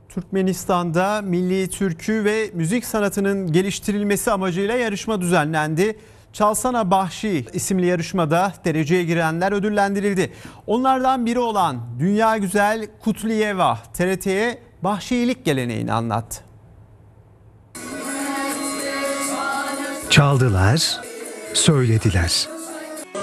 Türkmenistan'da milli türkü ve müzik sanatının geliştirilmesi amacıyla yarışma düzenlendi. Çalsana Bahşi isimli yarışmada dereceye girenler ödüllendirildi. Onlardan biri olan Dünya Güzel Kutliyeva TRT'ye Bahşilik geleneğini anlattı. Çaldılar, söylediler.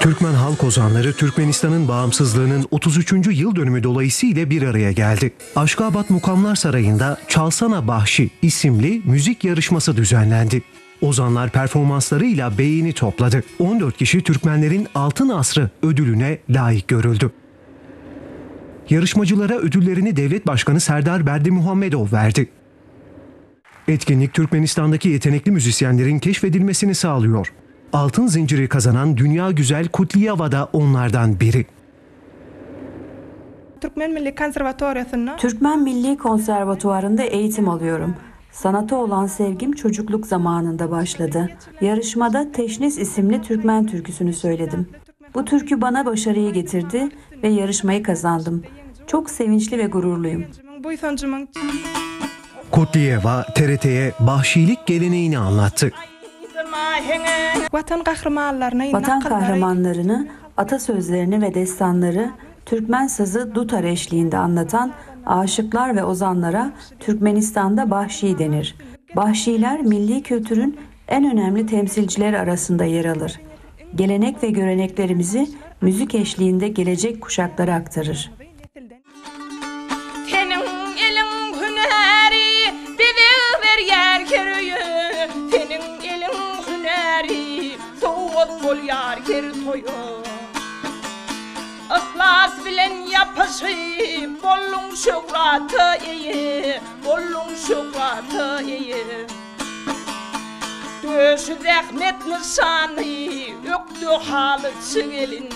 Türkmen halk ozanları Türkmenistan'ın bağımsızlığının 33. yıl dönümü dolayısıyla bir araya geldi. Aşkabat Mukamlar Sarayı'nda Çalsana Bahşi isimli müzik yarışması düzenlendi. Ozanlar performanslarıyla beğeni topladı. 14 kişi Türkmenlerin Altın Asrı ödülüne layık görüldü. Yarışmacılara ödüllerini Devlet Başkanı Serdar Berdimuhamedov verdi. Etkinlik Türkmenistan'daki yetenekli müzisyenlerin keşfedilmesini sağlıyor. Altın zinciri kazanan Dünya Güzel Kutliyeva da onlardan biri. Türkmen Milli Konservatuvarı'nda eğitim alıyorum. Sanata olan sevgim çocukluk zamanında başladı. Yarışmada Teşnis isimli Türkmen türküsünü söyledim. Bu türkü bana başarıyı getirdi ve yarışmayı kazandım. Çok sevinçli ve gururluyum. Kutliyeva TRT'ye Bahşilik geleneğini anlattı. Vatan kahramanlarını, atasözlerini ve destanları Türkmen sazı dutar eşliğinde anlatan aşıklar ve ozanlara Türkmenistan'da Bahşi denir. Bahşiler milli kültürün en önemli temsilcileri arasında yer alır. Gelenek ve göreneklerimizi müzik eşliğinde gelecek kuşaklara aktarır. Ihlas bilen yapışı, bollun şöhratı iyi, bollun şöhratı iyi. Döşü zahmet nişanı, öktü halı çigelin.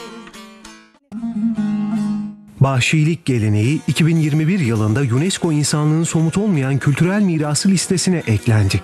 Bahşilik geleneği 2021 yılında UNESCO insanlığın somut olmayan kültürel mirası listesine eklendi.